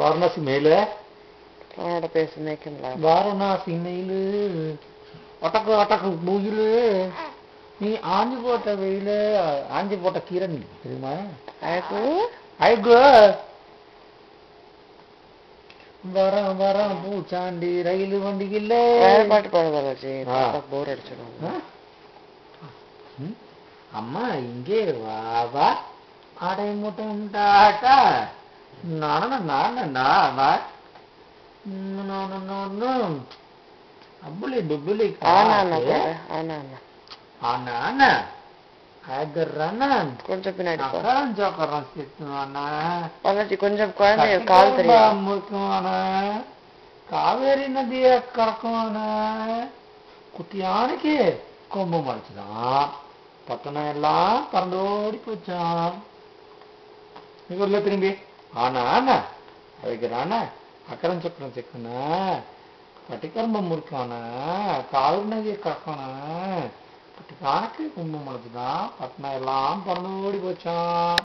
வாரணாசி மேல அவனோட பேச நினைக்கல. வாரணாசி மேலு ஒட்டக்கு ஒட்டக்கு பூயிலு நீ ஆஞ்சு போட்ட வெயில ஆஞ்சு போட்ட கீரை நீ தெரியுமா? ஐகோ வரம் வரம் பூச்சாண்டி ரயில் வண்டியில் பாட்டு பாடுதாச்சு போர் அடிச்சிடும். அம்மா இங்கே வாவா அடை முட்டாட்டா அப்புளி டுப்புளி கொஞ்சம் பின்னாடி கொஞ்சம் குழந்தைய கால் தெரியும் காவேரி நதிய கறக்குவான குட்டியானுக்கு கொம்பு மறைச்சுதான் பத்தனை எல்லாம் பறந்து ஓடி போச்சான். திரும்பி ஆனா அதுக்குறான அக்கறம் சக்கரம் செக்குனா கட்டிக்கரம்பம் முறுக்கான காவிரி நதியை கறக்கான குட்டிக்கானுக்கு கொம்பு மறைச்சுதான் பத்தனை எல்லாம் பறந்து ஓடி போச்சான்.